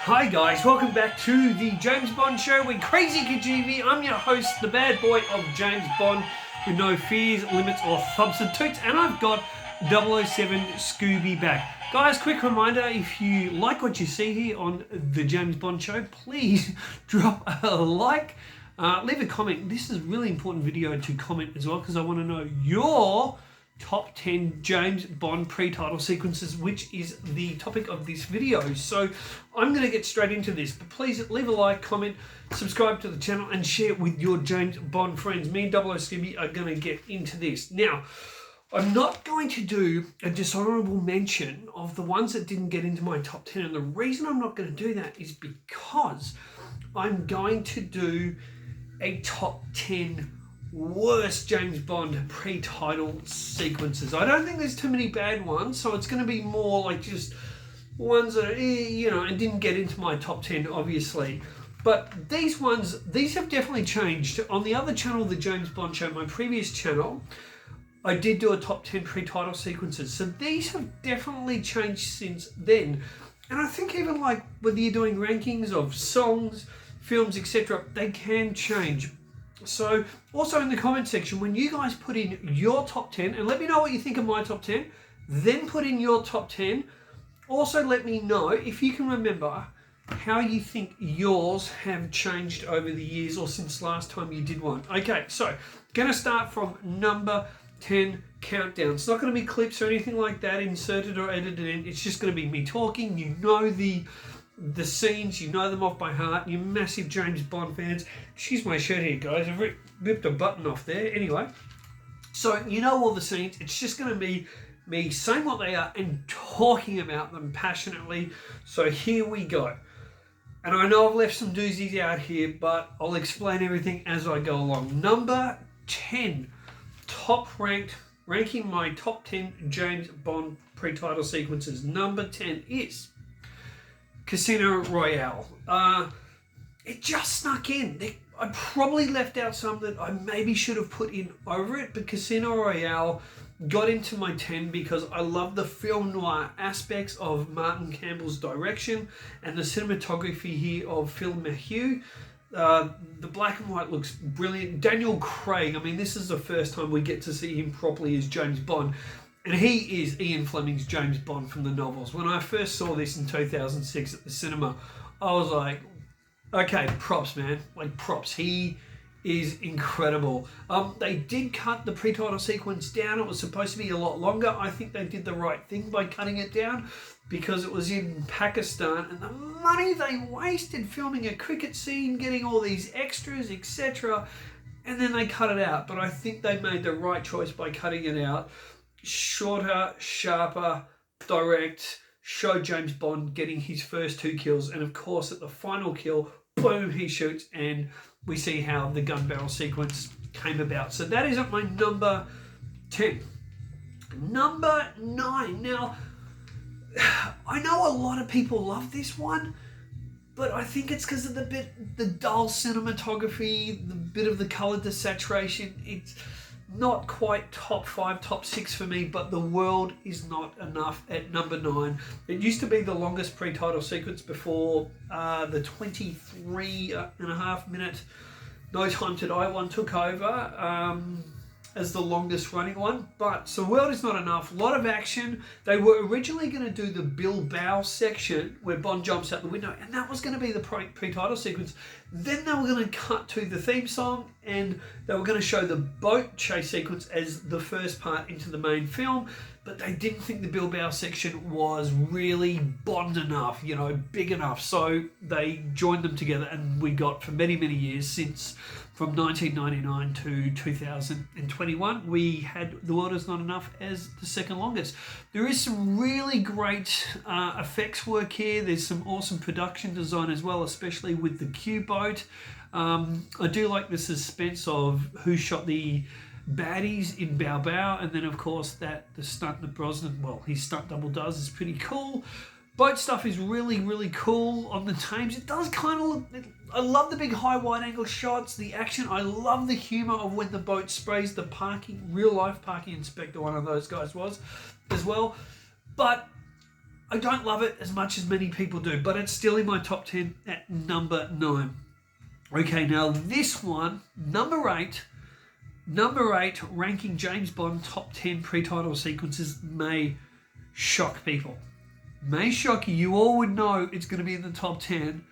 Hi guys, welcome back to the James Bond Show with Krazy Kajeevie. I'm your host, the bad boy of James Bond with no fears, limits or substitutes, and I've got 007 Scooby back. Guys, quick reminder, if you like what you see here on the James Bond Show, please drop a like, leave a comment. This is a really important video to comment as well because I want to know your top 10 James Bond pre-title sequences, which is the topic of this video. So I'm going to get straight into this, but please leave a like, comment, subscribe to the channel and share it with your James Bond friends. Me and 00 Scooby are going to get into this. Now, I'm not going to do a dishonorable mention of the ones that didn't get into my top 10, and the reason I'm not going to do that is because I'm going to do a top 10 worst James Bond pre-title sequences. I don't think there's too many bad ones, so it's going to be more like just ones that, and didn't get into my top 10, obviously. But these have definitely changed. On the other channel, the James Bond Show, my previous channel, I did do a top 10 pre-title sequences. So these have definitely changed since then. And I think even like whether you're doing rankings of songs, films, etc., they can change. So also in the comment section, when you guys put in your top 10, and let me know what you think of my top 10, then put in your top 10. Also let me know if you can remember how you think yours have changed over the years or since last time you did one. Okay, so going to start from number 10 countdown. It's not going to be clips or anything like that inserted or edited in. It's just going to be me talking. You know the scenes, you know them off by heart. You're massive James Bond fans. Excuse my shirt here, guys. I've ripped a button off there. Anyway, so you know all the scenes. It's just going to be me saying what they are and talking about them passionately. So here we go. And I know I've left some doozies out here, but I'll explain everything as I go along. Number 10, ranking my top 10 James Bond pre-title sequences. Number 10 is Casino Royale. It just snuck in. I probably left out some that I maybe should have put in over it, but Casino Royale got into my 10 because I love the film noir aspects of Martin Campbell's direction and the cinematography here of Phil Mayhew. The black and white looks brilliant. Daniel Craig, I mean, this is the first time we get to see him properly as James Bond. And he is Ian Fleming's James Bond from the novels. When I first saw this in 2006 at the cinema, I was like, okay, props, man. Like, props. He is incredible. They did cut the pre-title sequence down. It was supposed to be a lot longer. I think they did the right thing by cutting it down because it was in Pakistan, and the money they wasted filming a cricket scene, getting all these extras, etc., and then they cut it out. But I think they made the right choice by cutting it out. Shorter, sharper, direct, show James Bond getting his first 2 kills, and of course at the final kill, boom, he shoots, and we see how the gun barrel sequence came about. So that is at my number 10. Number 9. Now, I know a lot of people love this one, but I think it's because of the dull cinematography, the bit of the color desaturation. It's not quite top 5, top 6 for me, but The World Is Not Enough at number 9. It used to be the longest pre-title sequence before the 23.5 minute No Time to Die one took over as the longest running one. But so World Is Not Enough, a lot of action. They were originally going to do the Bilbao section where Bond jumps out the window, and that was going to be the pre-title sequence. Then they were going to cut to the theme song, and they were going to show the boat chase sequence as the first part into the main film, but they didn't think the Bilbao section was really Bond enough, big enough. So they joined them together, and we got, for many, many years since, from 1999 to 2021, we had The World Is Not Enough as the second longest. There is some really great effects work here. There's some awesome production design as well, especially with the Q-boat. I do like the suspense of who shot the baddies in Bilbao, and then of course the stunt that Brosnan, his stunt double does is pretty cool. Boat stuff is really, really cool on the Thames. It does kind of look... I love the big high wide angle shots, the action. I love the humour of when the boat sprays the real life parking inspector, one of those guys was, as well. But I don't love it as much as many people do, but it's still in my top 10 at number 9. Okay, now this one, number 8, ranking James Bond top 10 pre-title sequences may shock people. May shock you. You all would know it's going to be in the top 10,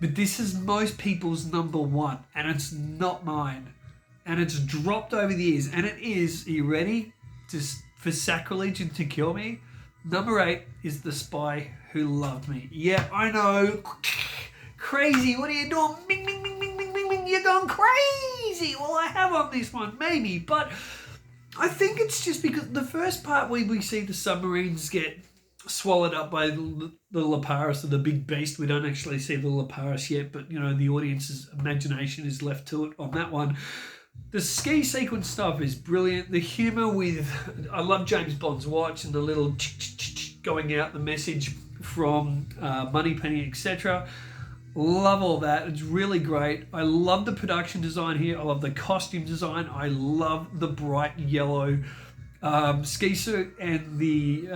but this is most people's number 1, and it's not mine. And it's dropped over the years, and it is, are you ready? Just for sacrilege and to kill me? Number 8 is The Spy Who Loved Me. Yeah, I know. Crazy, what are you doing? Ming, ming, ming, ming, ming, ming, ming. You're going crazy. Well, I have on this one, maybe. But I think it's just because the first part where we see the submarines get swallowed up by the Laparis, or the big beast. We don't actually see the Laparis yet, but, you know, the audience's imagination is left to it on that one. The ski sequence stuff is brilliant. The humour with, I love James Bond's watch and the little going out, the message from Moneypenny, etc. Love all that. It's really great. I love the production design here. I love the costume design. I love the bright yellow ski suit and the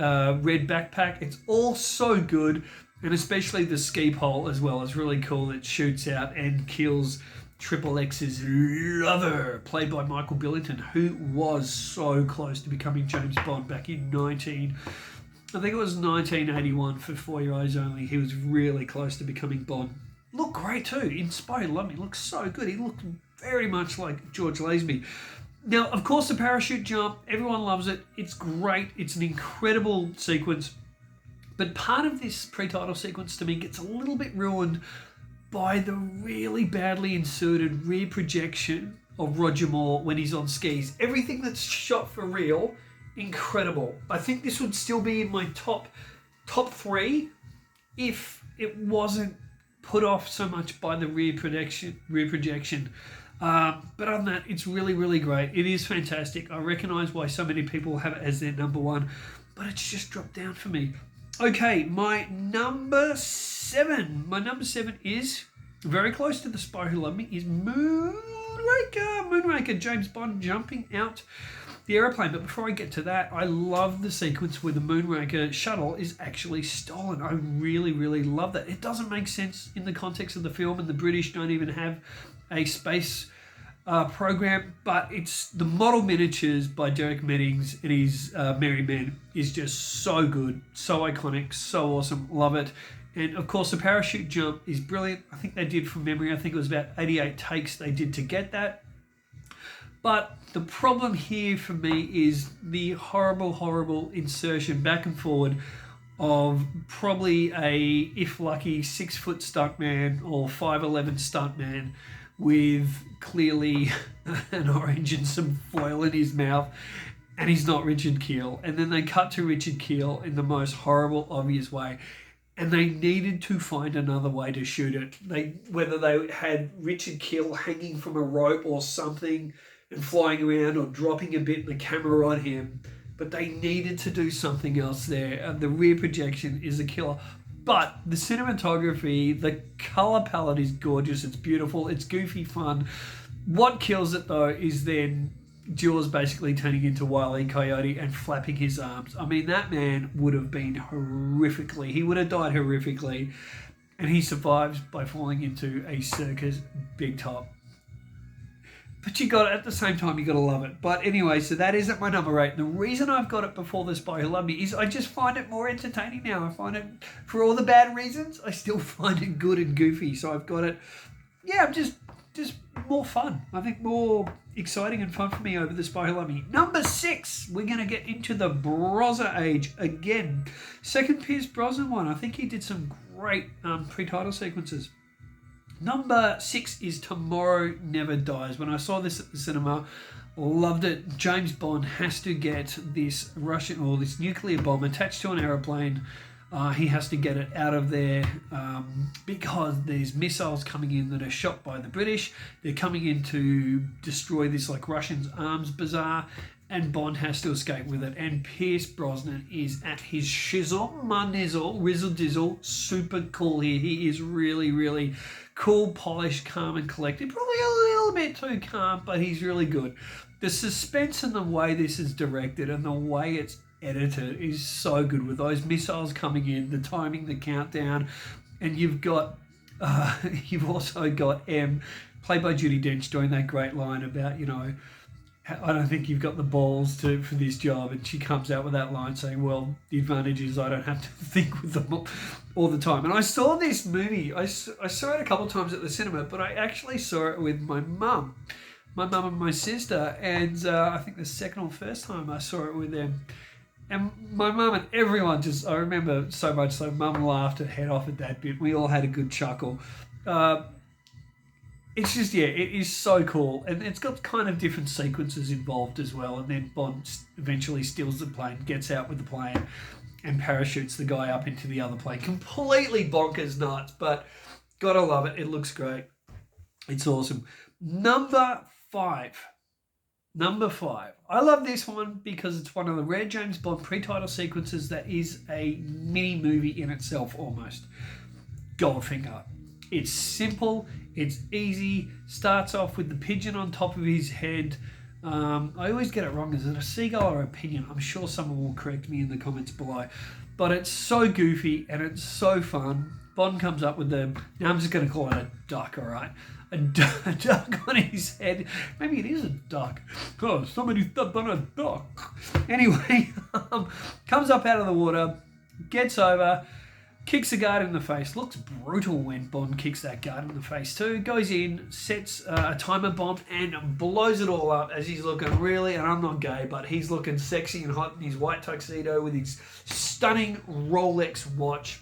red backpack. It's all so good, and especially the ski pole as well. It's really cool. It shoots out and kills Triple X's lover, played by Michael Billington, who was so close to becoming James Bond back in 1981 for For Your Eyes Only. He was really close to becoming Bond. Looked great too. In Spy Who Loved Me, looked so good. He looked very much like George Lazenby. Now, of course, the parachute jump, everyone loves it. It's great. It's an incredible sequence. But part of this pre-title sequence to me gets a little bit ruined by the really badly inserted rear projection of Roger Moore when he's on skis. Everything that's shot for real, incredible. I think this would still be in my top 3 if it wasn't put off so much by the rear projection. But other than that, it's really, really great. It is fantastic. I recognise why so many people have it as their number 1, but it's just dropped down for me. Okay, my number 7. My number 7 is very close to The Spy Who Loved Me, is Moonraker. James Bond jumping out the aeroplane. But before I get to that, I love the sequence where the Moonraker shuttle is actually stolen. I really, really love that. It doesn't make sense in the context of the film, and the British don't even have a space program, but it's the model miniatures by Derek Meddings and his Merry Men is just so good, so iconic, so awesome. Love it. And of course, the parachute jump is brilliant. I think they did, from memory, I think it was about 88 takes they did to get that. But the problem here for me is the horrible, horrible insertion back and forward of probably a, if lucky, 6-foot stuntman or 5'11" stuntman with clearly an orange and some foil in his mouth, and he's not Richard Kiel. And then they cut to Richard Kiel in the most horrible, obvious way. And they needed to find another way to shoot it. Whether they had Richard Kiel hanging from a rope or something and flying around, or dropping a bit and the camera on him. But they needed to do something else there. And the rear projection is a killer. But the cinematography, the colour palette is gorgeous. It's beautiful. It's goofy fun. What kills it, though, is then Jaws basically turning into Wile E. Coyote and flapping his arms. I mean, that man would have been horrifically. He would have died horrifically. And he survives by falling into a circus big top. But at the same time, you got to love it. But anyway, so that is at my number 8. The reason I've got it before The Spy Who Loved Me is I just find it more entertaining now. I find it, for all the bad reasons, I still find it good and goofy. So I've got it, just more fun. I think more exciting and fun for me over The Spy Who Loved Me. Number 6, we're going to get into the Brosnan age again. Second Pierce Brosnan one. I think he did some great pre-title sequences. Number 6 is Tomorrow Never Dies. When I saw this at the cinema, loved it. James Bond has to get this this nuclear bomb attached to an aeroplane. He has to get it out of there because there's missiles coming in that are shot by the British. They're coming in to destroy this Russians arms bazaar, and Bond has to escape with it. And Pierce Brosnan is at his shizzle, manizzle, rizzle dizzle, super cool here. He is really, really cool, polished, calm and collected. Probably a little bit too calm, but he's really good. The suspense and the way this is directed and the way it's edited is so good with those missiles coming in, the timing, the countdown, and you've also got M, played by Judi Dench, doing that great line about, I don't think you've got the balls for this job, and she comes out with that line saying, well, the advantage is I don't have to think with them all the time. And I saw this movie, I saw it a couple of times at the cinema, but I actually saw it with my mum and my sister, and I think the second or first time I saw it with them. And my mum and everyone I remember so much so, mum laughed her head off at that bit. We all had a good chuckle. It's just, it is so cool. And it's got kind of different sequences involved as well. And then Bond eventually steals the plane, gets out with the plane, and parachutes the guy up into the other plane. Completely bonkers nuts, but gotta love it. It looks great. It's awesome. Number 5. I love this one because it's one of the rare James Bond pre-title sequences that is a mini movie in itself almost. Goldfinger. It's simple, it's easy, starts off with the pigeon on top of his head. I always get it wrong. Is it a seagull or a pinion? I'm sure someone will correct me in the comments below. But it's so goofy and it's so fun. Bond comes up with now I'm just going to call it a duck, all right? A duck on his head. Maybe it is a duck. Oh, somebody stepped on a duck. Anyway, comes up out of the water, gets over, kicks the guard in the face. Looks brutal when Bond kicks that guard in the face too. Goes in, sets a timer bomb, and blows it all up as he's looking really, and I'm not gay, but he's looking sexy and hot in his white tuxedo with his stunning Rolex watch,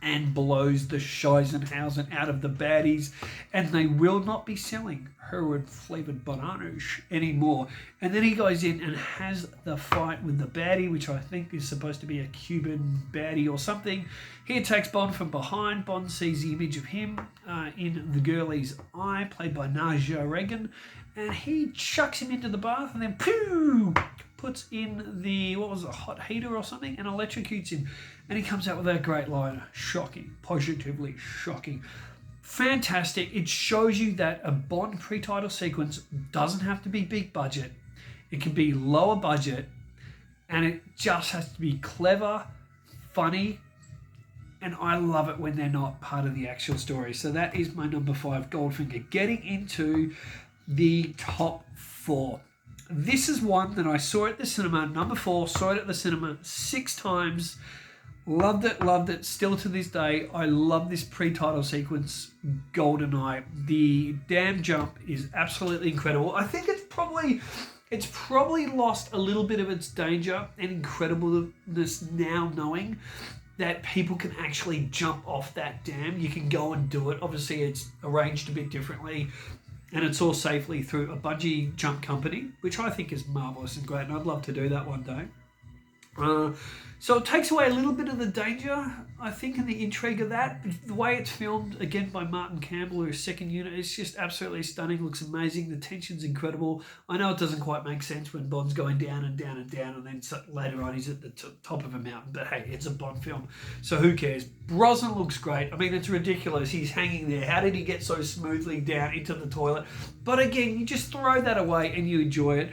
and blows the Scheisenhausen out of the baddies, and they will not be selling heroin-flavoured bananas anymore. And then he goes in and has the fight with the baddie, which I think is supposed to be a Cuban baddie or something. He attacks Bond from behind. Bond sees the image of him in the girlie's eye, played by Naja Regan, and he chucks him into the bath and then pooh, puts in the, hot heater or something, and electrocutes him. And he comes out with that great line. Shocking. Positively shocking. Fantastic. It shows you that a Bond pre-title sequence doesn't have to be big budget. It can be lower budget, and it just has to be clever, funny, and I love it when they're not part of the actual story. So that is my number 5, Goldfinger. Getting into the top 4. This is one that I saw at the cinema, number 4, saw it at the cinema 6 times. Loved it. Still to this day, I love this pre-title sequence, GoldenEye. The damn jump is absolutely incredible. I think it's probably lost a little bit of its danger and incredibleness now, knowing that people can actually jump off that dam. You can go and do it. Obviously, it's arranged a bit differently, and it's all safely through a bungee jump company, which I think is marvellous and great, and I'd love to do that one day. So it takes away a little bit of the danger, I think, and the intrigue of that. The way it's filmed, again, by Martin Campbell, who's second unit, it's just absolutely stunning. Looks amazing. The tension's incredible. I know it doesn't quite make sense when Bond's going down and down and down, and then later on he's at the top of a mountain. But hey, it's a Bond film, so who cares? Brosnan looks great. I mean, it's ridiculous. He's hanging there. How did he get so smoothly down into the toilet? But again, you just throw that away and you enjoy it.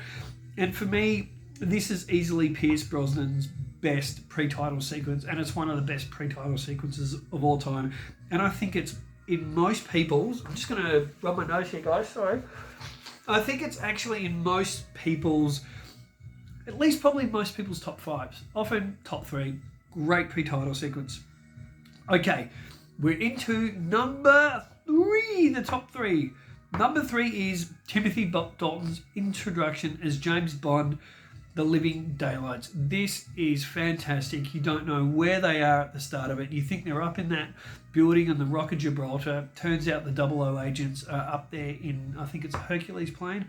And for me, this is easily Pierce Brosnan's best pre-title sequence, and it's one of the best pre-title sequences of all time. And I think it's in most people's, I'm just going to rub my nose here, guys, sorry. I think it's actually in most people's, at least probably most people's top 5s, often top 3. Great pre-title sequence. Okay, we're into number 3, the top 3. Number 3 is Timothy Dalton's introduction as James Bond, The Living Daylights. This is fantastic. You don't know where they are at the start of it. You think they're up in that building on the Rock of Gibraltar. Turns out the 00 agents are up there in, I think it's a Hercules plane.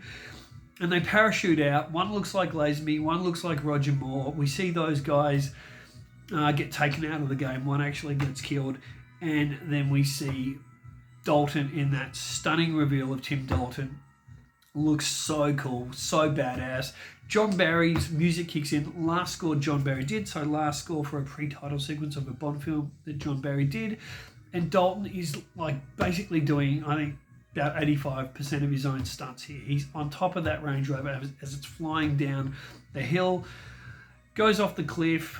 And they parachute out. One looks like Lazenby, one looks like Roger Moore. We see those guys get taken out of the game. One actually gets killed. And then we see Dalton in that stunning reveal of Tim Dalton. Looks so cool, so badass. John Barry's music kicks in. Last score John Barry did, so last score for a pre-title sequence of a Bond film that John Barry did. And Dalton is like basically doing, I think, about 85% of his own stunts here. He's on top of that Range Rover as it's flying down the hill. goes off the cliff,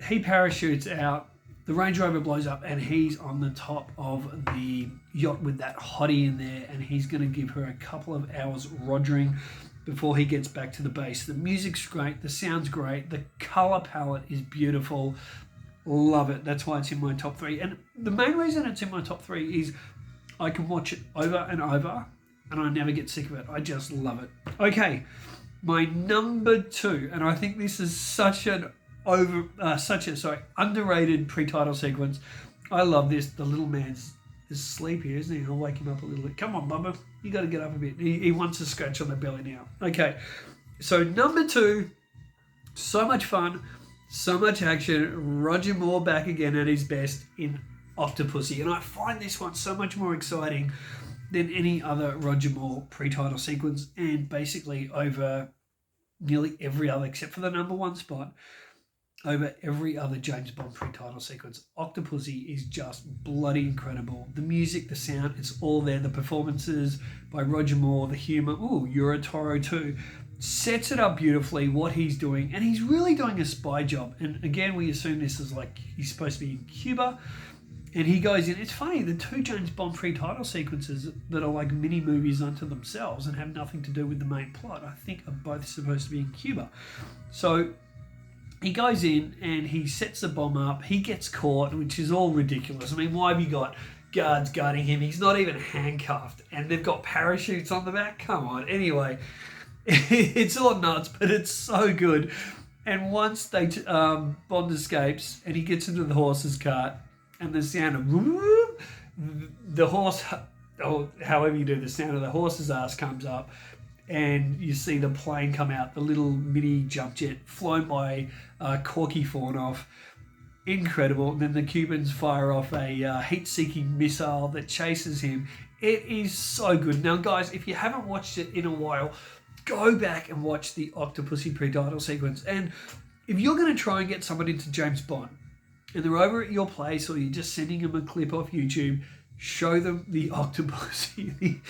he parachutes out, the Range Rover blows up, and he's on the top of the yacht with that hottie in there, and he's going to give her a couple of hours rogering before he gets back to the base. The music's great, the sound's great, the colour palette is beautiful. Love it. That's why it's in my top 3. And the main reason it's in my top 3 is I can watch it over and over, and I never get sick of it. I just love it. Okay, my number 2, and I think this is such an underrated pre-title sequence. I love this. The little man's sleepy, isn't he? I'll wake him up a little bit. Come on, Bubba. You got to get up a bit. He wants a scratch on the belly now. Okay, so number 2, so much fun, so much action. Roger Moore back again at his best in Octopussy. And I find this one so much more exciting than any other Roger Moore pre-title sequence, and basically over nearly every other, except for the number 1 spot, over every other James Bond pre-title sequence. Octopussy is just bloody incredible. The music, the sound, it's all there. The performances by Roger Moore, the humour, you're a Toro too, sets it up beautifully, what he's doing, and he's really doing a spy job. And again, we assume this is like he's supposed to be in Cuba, and he goes in. It's funny, the 2 James Bond pre-title sequences that are like mini movies unto themselves and have nothing to do with the main plot, I think are both supposed to be in Cuba. So he goes in and he sets the bomb up. He gets caught, which is all ridiculous. I mean, why have you got guards guarding him? He's not even handcuffed, and they've got parachutes on the back. Come on. Anyway, it's all nuts, but it's so good. And once Bond escapes and he gets into the horse's cart, and the sound of the horse, or however you do the sound of the horse's ass comes up, and you see the plane come out, the little mini jump jet flown by Corky Fornoff. Incredible. And then the Cubans fire off a heat-seeking missile that chases him. It is so good. Now, guys, if you haven't watched it in a while, go back and watch the Octopussy pre-title sequence. And if you're going to try and get someone into James Bond, and they're over at your place, or you're just sending them a clip off YouTube, show them the Octopussy,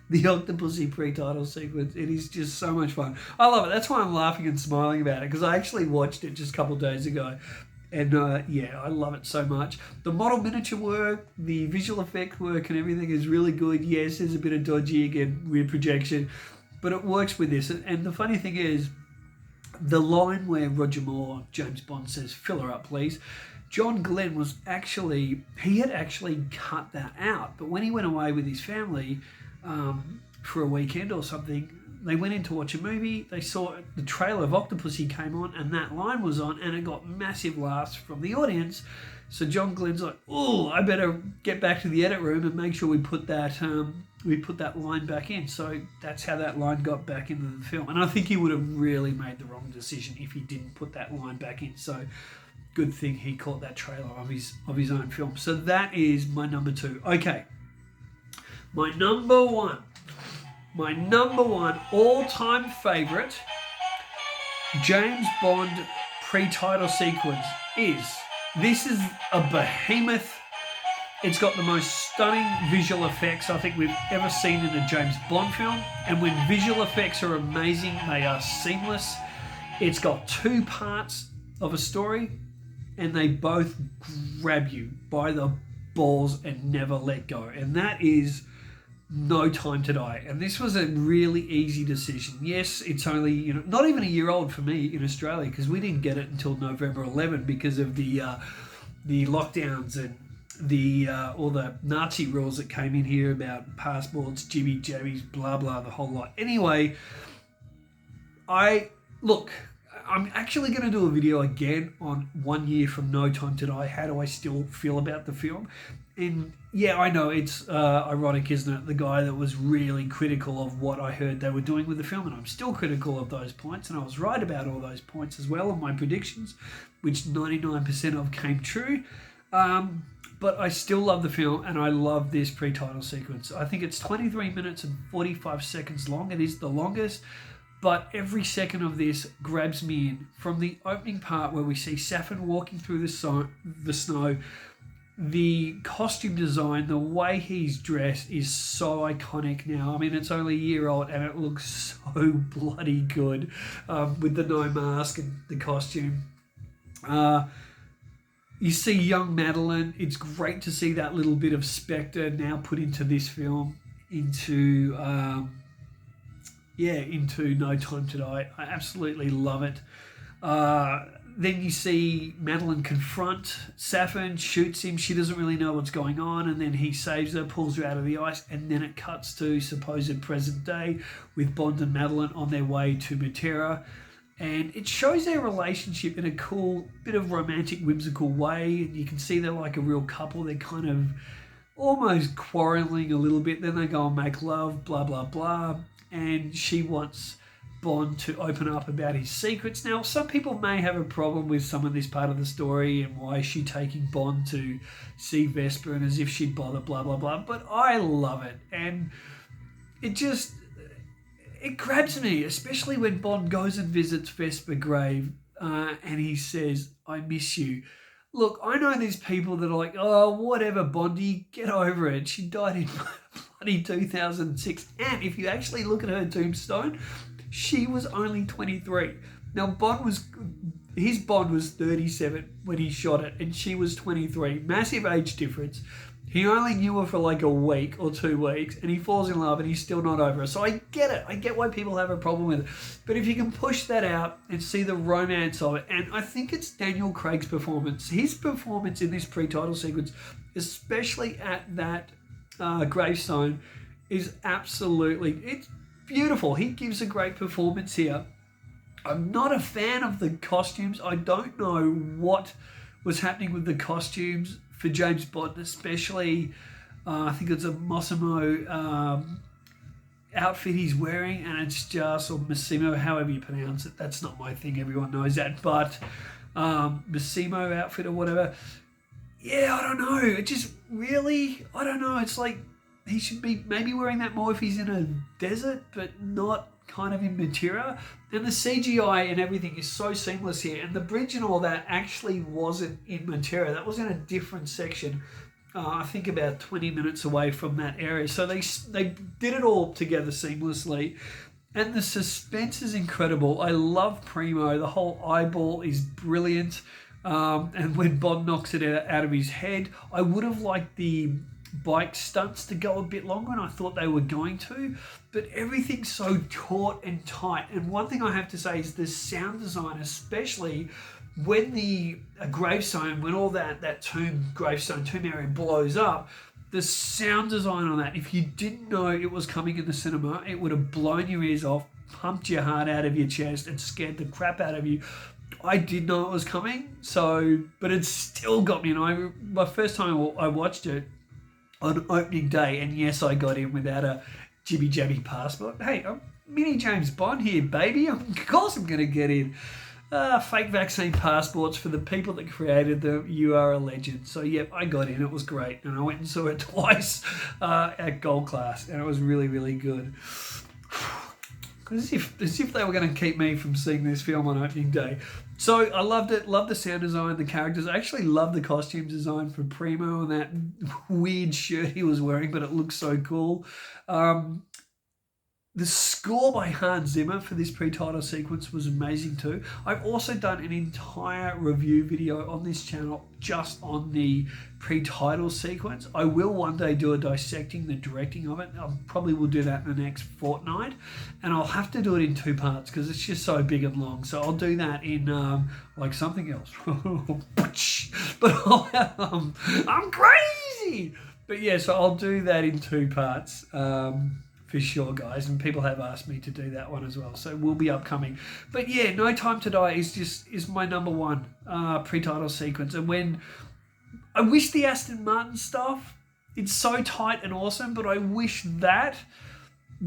the Octopussy pre-title sequence. It is just so much fun. I love it. That's why I'm laughing and smiling about it, because I actually watched it just a couple of days ago. And yeah, I love it so much. The model miniature work, the visual effect work and everything is really good. Yes, there's a bit of dodgy, again, weird projection, but it works with this. And the funny thing is, the line where Roger Moore, James Bond, says, "Fill her up, please," John Glenn he had actually cut that out. But when he went away with his family for a weekend or something, they went in to watch a movie, they saw the trailer of Octopussy came on, and that line was on, and it got massive laughs from the audience. So John Glenn's like, I better get back to the edit room and make sure we put that line back in. So that's how that line got back into the film. And I think he would have really made the wrong decision if he didn't put that line back in. So good thing he caught that trailer of his own film. So that is my number 2. Okay, my number one all-time favourite James Bond pre-title sequence this is a behemoth. It's got the most stunning visual effects I think we've ever seen in a James Bond film. And when visual effects are amazing, they are seamless. It's got 2 parts of a story, and they both grab you by the balls and never let go. And that is No Time to Die. And this was a really easy decision. Yes, it's only, not even a year old for me in Australia, because we didn't get it until November 11 because of the lockdowns and all the Nazi rules that came in here about passports, jibby jabbies, blah blah, the whole lot. Anyway, I'm actually going to do a video again on 1 year from No Time to Die. How do I still feel about the film? And yeah, I know it's ironic, isn't it? The guy that was really critical of what I heard they were doing with the film, and I'm still critical of those points, and I was right about all those points as well on my predictions, which 99% of came true. But I still love the film, and I love this pre-title sequence. I think it's 23 minutes and 45 seconds long. It is the longest. But every second of this grabs me in. From the opening part where we see Safin walking through the snow, the costume design, the way he's dressed is so iconic now. I mean, it's only a year old and it looks so bloody good with the no mask and the costume. You see young Madeline. It's great to see that little bit of Spectre now put into this film, into No Time to Die. I absolutely love it. Then you see Madeline confront Safin, shoots him. She doesn't really know what's going on, and then he saves her, pulls her out of the ice, and then it cuts to supposed present day with Bond and Madeline on their way to Matera. And it shows their relationship in a cool, bit of romantic, whimsical way. And you can see they're like a real couple. They're kind of almost quarreling a little bit. Then they go and make love, blah, blah, blah. And she wants Bond to open up about his secrets. Now, some people may have a problem with some of this part of the story and why is she taking Bond to see Vesper and as if she'd bother, blah, blah, blah. But I love it. And it grabs me, especially when Bond goes and visits Vesper grave and he says, I miss you. Look, I know there's people that are like, oh, whatever, Bondy, get over it. She died in bloody 2006. And if you actually look at her tombstone, she was only 23. Now, his Bond was 37 when he shot it, and she was 23. Massive age difference. He only knew her for like a week or 2 weeks, and he falls in love, and he's still not over her. So I get it. I get why people have a problem with it. But if you can push that out and see the romance of it, and I think it's Daniel Craig's performance. His performance in this pre-title sequence, especially at that gravestone, is it's beautiful. He gives a great performance here. I'm not a fan of the costumes. I don't know what was happening with the costumes for James Bond, especially I think it's a Mossimo outfit he's wearing, and it's just, or Massimo, however you pronounce it. That's not my thing. Everyone knows that. But Massimo outfit or whatever. Yeah, I don't know. It just really, I don't know. It's like he should be maybe wearing that more if he's in a desert, but not kind of in Matera. And the CGI and everything is so seamless here. And the bridge and all that actually wasn't in Matera. That was in a different section. I think about 20 minutes away from that area. So they did it all together seamlessly. And the suspense is incredible. I love Primo. The whole eyeball is brilliant. And when Bond knocks it out of his head, I would have liked the bike stunts to go a bit longer, and I thought they were going to, but everything's so taut and tight. And one thing I have to say is the sound design, especially when the gravestone, when all that gravestone tomb area blows up, the sound design on that, if you didn't know it was coming in the cinema, it would have blown your ears off, pumped your heart out of your chest, and scared the crap out of you. I did know it was coming, but it still got me. And my first time I watched it on opening day, and yes, I got in without a jibby-jabby passport. Hey, I'm mini James Bond here, baby. Of course I'm going to get in. Fake vaccine passports for the people that created them. You are a legend. So, yep, I got in. It was great. And I went and saw it twice at Gold Class, and it was really, really good. As if they were going to keep me from seeing this film on opening day. So I loved it. Loved the sound design, the characters. I actually loved the costume design for Primo and that weird shirt he was wearing, but it looked so cool. The score by Hans Zimmer for this pre-title sequence was amazing too. I've also done an entire review video on this channel just on the pre-title sequence. I will one day do a dissecting the directing of it. I probably will do that in the next fortnight, and I'll have to do it in 2 parts because it's just so big and long. So I'll do that in like something else. But I'm crazy. But yeah, so I'll do that in 2 parts. For sure, guys, and people have asked me to do that one as well, so it will be upcoming. But yeah, No Time to Die is my number one pre-title sequence. And when I wish the Aston Martin stuff, it's so tight and awesome, but I wish that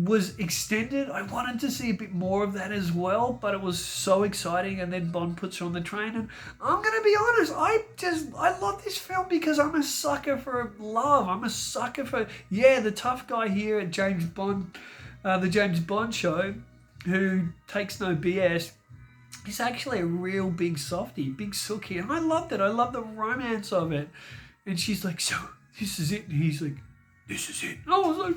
was extended. I wanted to see a bit more of that as well, but it was so exciting. And then Bond puts her on the train, and I'm gonna be honest, I love this film because I'm a sucker for love. I'm a sucker for the tough guy here at James Bond, the James Bond show, who takes no BS. He's actually a real big softie, big sookie, and I loved it. I love the romance of it. And she's like, so this is it, and he's like, this is it. And I was like,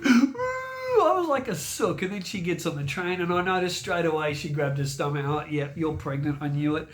I was like a sook. And then she gets on the train, and I noticed straight away she grabbed her stomach. Oh, yep, you're pregnant. I knew it.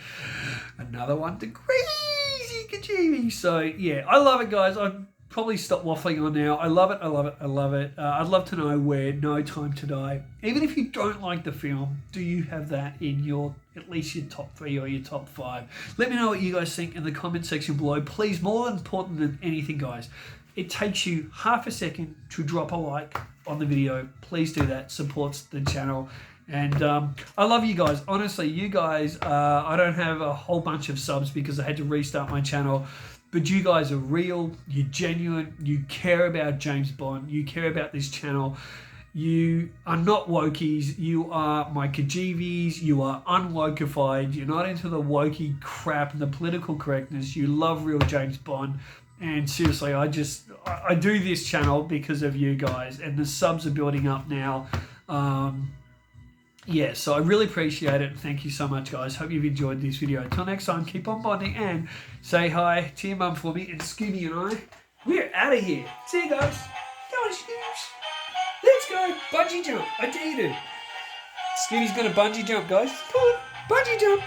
Another one to Krazy Kajeevie. So, yeah, I love it, guys. I've probably stop waffling on now. I love it. I love it. I love it. I'd love to know where No Time to Die, even if you don't like the film, do you have that in your, at least your top 3 or your top 5? Let me know what you guys think in the comment section below. Please, more important than anything, guys, it takes you half a second to drop a like on the video. Please do that. Supports the channel. And I love you guys. Honestly, you guys, I don't have a whole bunch of subs because I had to restart my channel. But you guys are real, you're genuine, you care about James Bond, you care about this channel. You are not wokies, you are my Kajeevies, you are unwokified, you're not into the wokey crap and the political correctness, you love real James Bond. And seriously, I do this channel because of you guys, and the subs are building up now. Yeah, so I really appreciate it. Thank you so much, guys. Hope you've enjoyed this video. Until next time, keep on bonding and say hi to your mum for me. And Scooby and I, we're out of here. See you guys. Go on, Scoobs. Let's go. Bungee jump. I dare you to. Scooby's going to bungee jump, guys. Come on. Bungee jump.